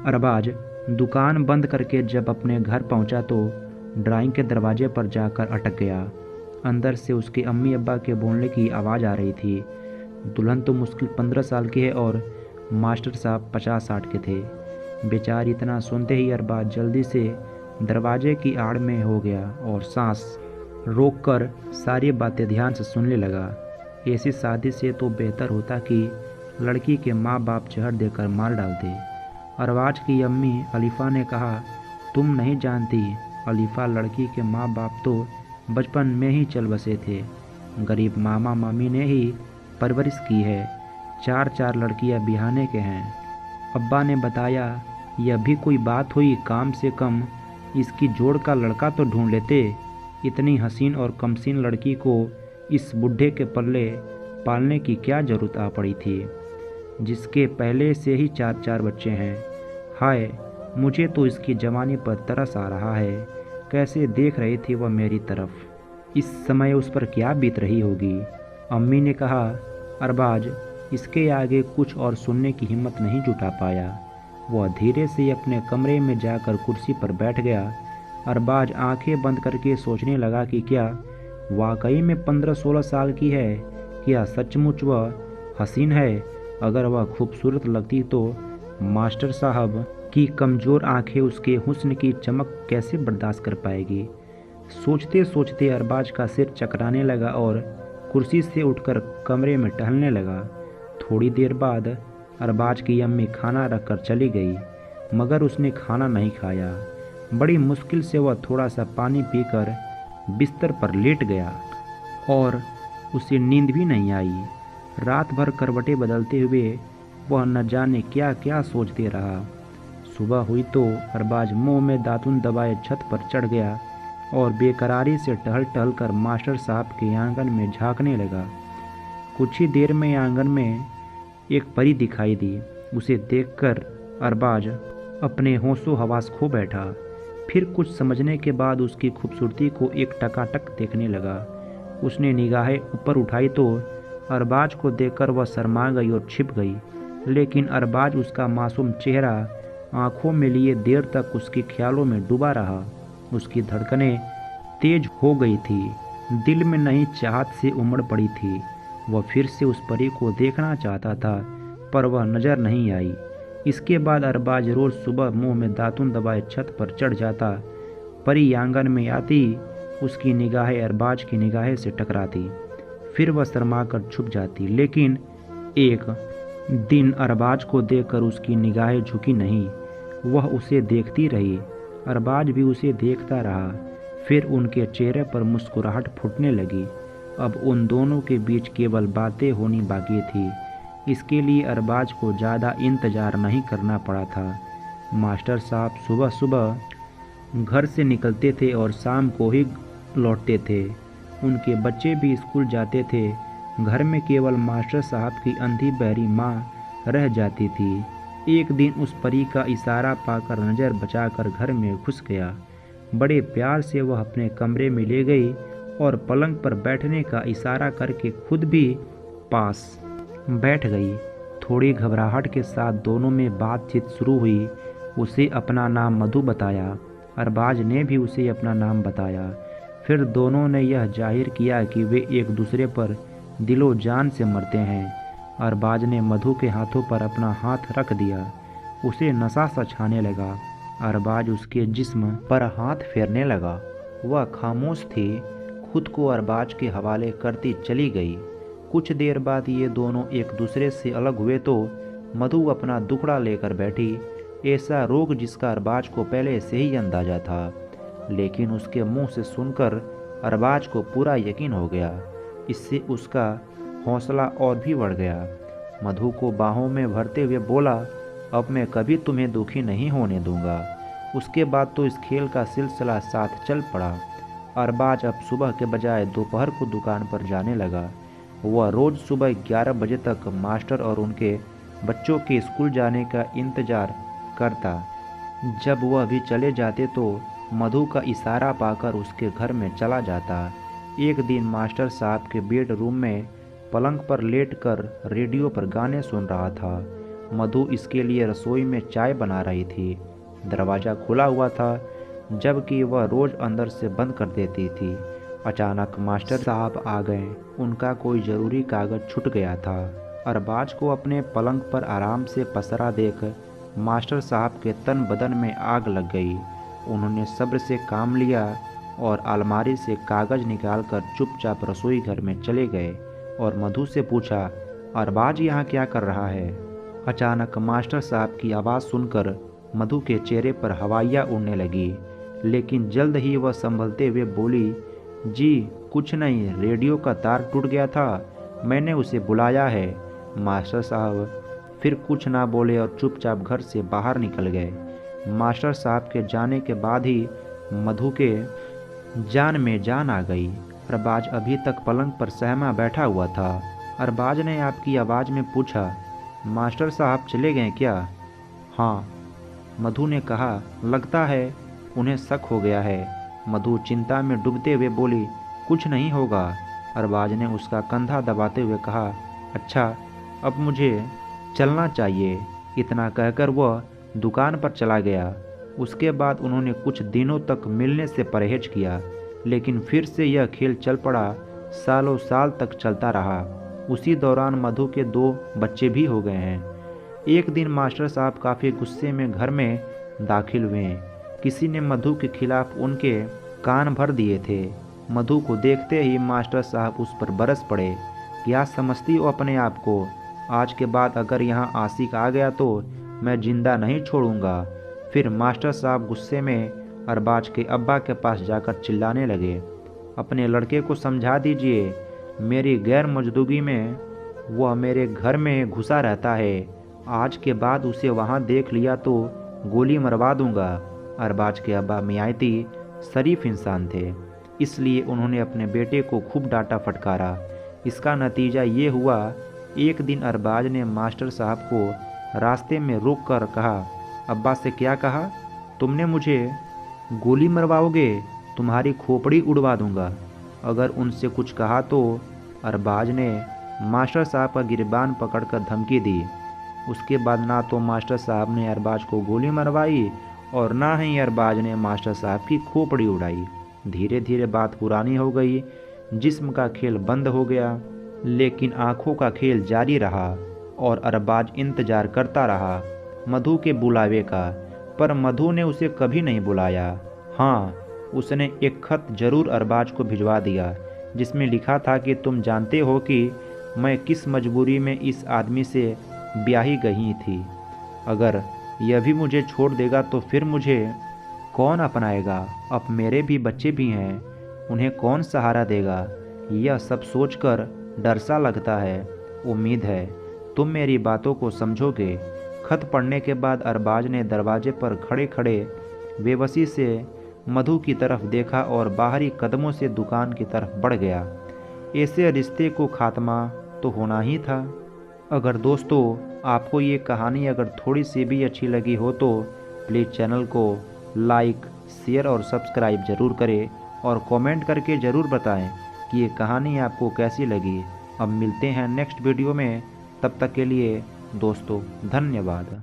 अरबाज दुकान बंद करके जब अपने घर पहुंचा तो ड्राइंग के दरवाजे पर जाकर अटक गया। अंदर से उसके अम्मी अब्बा के बोलने की आवाज़ आ रही थी। दुल्हन तो मुश्किल 15 साल की है और मास्टर साहब 50-60 के थे। बेचारी इतना सुनते ही अरबाज जल्दी से दरवाजे की आड़ में हो गया और सांस रोककर सारी बातें ध्यान से सुनने लगा। ऐसी शादी से तो बेहतर होता कि लड़की के माँ बाप जहर देकर मार डालते। अरबाज की अम्मी अलीफ़ा ने कहा, तुम नहीं जानती अलीफ़ा, लड़की के माँ बाप तो बचपन में ही चल बसे थे। गरीब मामा मामी ने ही परवरिश की है। 4 लड़कियां बिहाने के हैं। अब्बा ने बताया, यह भी कोई बात हुई, काम से कम इसकी जोड़ का लड़का तो ढूंढ लेते। इतनी हसीन और कमसीन लड़की को इस बुढ़े के पल्ले पालने की क्या ज़रूरत आ पड़ी थी, जिसके पहले से ही 4 बच्चे हैं। हाय, मुझे तो इसकी जवानी पर तरस आ रहा है। कैसे देख रही थी वह मेरी तरफ। इस समय उस पर क्या बीत रही होगी। अम्मी ने कहा। अरबाज इसके आगे कुछ और सुनने की हिम्मत नहीं जुटा पाया। वह धीरे से अपने कमरे में जाकर कुर्सी पर बैठ गया। अरबाज आंखें बंद करके सोचने लगा कि क्या वाकई में 15-16 साल की है। क्या सचमुच वह हसीन है। अगर वह खूबसूरत लगती तो मास्टर साहब की कमज़ोर आंखें उसके हुस्न की चमक कैसे बर्दाश्त कर पाएगी। सोचते सोचते अरबाज का सिर चकराने लगा और कुर्सी से उठकर कमरे में टहलने लगा। थोड़ी देर बाद अरबाज की अम्मी खाना रखकर चली गई, मगर उसने खाना नहीं खाया। बड़ी मुश्किल से वह थोड़ा सा पानी पीकर बिस्तर पर लेट गया और उसे नींद भी नहीं आई। रात भर करवटें बदलते हुए वह न जाने क्या क्या सोचते रहा। सुबह हुई तो अरबाज मुंह में दातुन दबाए छत पर चढ़ गया और बेकरारी से टहल टहल कर मास्टर साहब के आंगन में झांकने लगा। कुछ ही देर में आंगन में एक परी दिखाई दी। उसे देखकर अरबाज अपने होशो हवास खो बैठा। फिर कुछ समझने के बाद उसकी खूबसूरती को एक टकाटक देखने लगा। उसने निगाहें ऊपर उठाई तो अरबाज को देखकर वह शर्मा गई और छिप गई। लेकिन अरबाज उसका मासूम चेहरा आंखों में लिए देर तक उसके ख्यालों में डूबा रहा। उसकी धड़कनें तेज हो गई थी, दिल में नई चाहत से उमड़ पड़ी थी। वह फिर से उस परी को देखना चाहता था, पर वह नजर नहीं आई। इसके बाद अरबाज रोज सुबह मुंह में दातुन दबाए छत पर चढ़ जाता। परी आंगन में आती, उसकी निगाहें अरबाज की निगाहें से टकराती, फिर वह शर्मा कर छुप जाती। लेकिन एक दिन अरबाज को देखकर उसकी निगाहें झुकी नहीं, वह उसे देखती रही। अरबाज भी उसे देखता रहा। फिर उनके चेहरे पर मुस्कुराहट फूटने लगी। अब उन दोनों के बीच केवल बातें होनी बाकी थी। इसके लिए अरबाज को ज़्यादा इंतज़ार नहीं करना पड़ा था। मास्टर साहब सुबह सुबह घर से निकलते थे और शाम को ही लौटते थे। उनके बच्चे भी स्कूल जाते थे। घर में केवल मास्टर साहब की अंधी बहरी माँ रह जाती थी। एक दिन उस परी का इशारा पाकर नज़र बचाकर घर में घुस गया। बड़े प्यार से वह अपने कमरे में ले गई और पलंग पर बैठने का इशारा करके खुद भी पास बैठ गई। थोड़ी घबराहट के साथ दोनों में बातचीत शुरू हुई। उसे अपना नाम मधु बताया। अरबाज ने भी उसे अपना नाम बताया। फिर दोनों ने यह जाहिर किया कि वे एक दूसरे पर दिलो जान से मरते हैं। अरबाज ने मधु के हाथों पर अपना हाथ रख दिया। उसे नशा सा छाने लगा। अरबाज उसके जिस्म पर हाथ फेरने लगा। वह खामोश थी, खुद को अरबाज के हवाले करती चली गई। कुछ देर बाद ये दोनों एक दूसरे से अलग हुए तो मधु अपना दुखड़ा लेकर बैठी। ऐसा रोग जिसका अरबाज को पहले से ही अंदाजा था, लेकिन उसके मुंह से सुनकर अरबाज को पूरा यकीन हो गया। इससे उसका हौसला और भी बढ़ गया। मधु को बाहों में भरते हुए बोला, अब मैं कभी तुम्हें दुखी नहीं होने दूंगा। उसके बाद तो इस खेल का सिलसिला साथ चल पड़ा। अरबाज अब सुबह के बजाय दोपहर को दुकान पर जाने लगा। वह रोज़ सुबह 11 बजे तक मास्टर और उनके बच्चों के स्कूल जाने का इंतज़ार करता। जब वह भी चले जाते तो मधु का इशारा पाकर उसके घर में चला जाता। एक दिन मास्टर साहब के बेडरूम में पलंग पर लेटकर रेडियो पर गाने सुन रहा था। मधु इसके लिए रसोई में चाय बना रही थी। दरवाज़ा खुला हुआ था, जबकि वह रोज़ अंदर से बंद कर देती थी। अचानक मास्टर साहब आ गए। उनका कोई ज़रूरी कागज़ छूट गया था। अरबाज को अपने पलंग पर आराम से पसरा देख मास्टर साहब के तन बदन में आग लग गई। उन्होंने सब्र से काम लिया और अलमारी से कागज़ निकालकर चुपचाप रसोई घर में चले गए और मधु से पूछा, अरबाज यहाँ क्या कर रहा है? अचानक मास्टर साहब की आवाज़ सुनकर मधु के चेहरे पर हवाइयाँ उड़ने लगी, लेकिन जल्द ही वह संभलते हुए बोली, जी कुछ नहीं, रेडियो का तार टूट गया था, मैंने उसे बुलाया है। मास्टर साहब फिर कुछ ना बोले और चुपचाप घर से बाहर निकल गए। मास्टर साहब के जाने के बाद ही मधु के जान में जान आ गई। अरबाज अभी तक पलंग पर सहमा बैठा हुआ था। अरबाज ने आपकी आवाज़ में पूछा, मास्टर साहब चले गए क्या? हाँ, मधु ने कहा, लगता है उन्हें शक हो गया है। मधु चिंता में डूबते हुए बोली, कुछ नहीं होगा। अरबाज ने उसका कंधा दबाते हुए कहा, अच्छा अब मुझे चलना चाहिए। इतना कहकर वह दुकान पर चला गया। उसके बाद उन्होंने कुछ दिनों तक मिलने से परहेज किया, लेकिन फिर से यह खेल चल पड़ा। सालों साल तक चलता रहा। उसी दौरान मधु के 2 बच्चे भी हो गए हैं। एक दिन मास्टर साहब काफ़ी गुस्से में घर में दाखिल हुए। किसी ने मधु के खिलाफ उनके कान भर दिए थे। मधु को देखते ही मास्टर साहब उस पर बरस पड़े। क्या समझती हो अपने आप को? आज के बाद अगर यहाँ आशिक आ गया तो मैं जिंदा नहीं छोड़ूंगा। फिर मास्टर साहब गुस्से में अरबाज के अब्बा के पास जाकर चिल्लाने लगे, अपने लड़के को समझा दीजिए, मेरी गैर मौजूदगी में वह मेरे घर में घुसा रहता है। आज के बाद उसे वहाँ देख लिया तो गोली मरवा दूंगा। अरबाज के अब्बा मियाँती शरीफ इंसान थे, इसलिए उन्होंने अपने बेटे को खूब डांटा फटकारा। इसका नतीजा ये हुआ, एक दिन अरबाज ने मास्टर साहब को रास्ते में रोक कर कहा, अब्बा से क्या कहा? तुमने मुझे गोली मरवाओगे? तुम्हारी खोपड़ी उड़वा दूंगा अगर उनसे कुछ कहा तो। अरबाज ने मास्टर साहब का गिरबान पकड़कर धमकी दी। उसके बाद ना तो मास्टर साहब ने अरबाज को गोली मरवाई और ना ही अरबाज ने मास्टर साहब की खोपड़ी उड़ाई। धीरे धीरे बात पुरानी हो गई। जिस्म का खेल बंद हो गया, लेकिन आंखों का खेल जारी रहा और अरबाज इंतजार करता रहा मधु के बुलावे का। पर मधु ने उसे कभी नहीं बुलाया। हाँ, उसने एक खत जरूर अरबाज को भिजवा दिया, जिसमें लिखा था कि तुम जानते हो कि मैं किस मजबूरी में इस आदमी से ब्याही गई थी। अगर यह भी मुझे छोड़ देगा तो फिर मुझे कौन अपनाएगा? अब मेरे भी बच्चे भी हैं, उन्हें कौन सहारा देगा? यह सब सोचकर डर सा लगता है। उम्मीद है तुम मेरी बातों को समझोगे। खत पढ़ने के बाद अरबाज ने दरवाजे पर खड़े खड़े बेबसी से मधु की तरफ देखा और बाहरी कदमों से दुकान की तरफ बढ़ गया। ऐसे रिश्ते को खात्मा तो होना ही था। अगर दोस्तों आपको ये कहानी अगर थोड़ी सी भी अच्छी लगी हो तो प्लीज़ चैनल को लाइक, शेयर और सब्सक्राइब ज़रूर करें और कमेंट करके ज़रूर बताएं कि ये कहानी आपको कैसी लगी। अब मिलते हैं नेक्स्ट वीडियो में, तब तक के लिए दोस्तों धन्यवाद।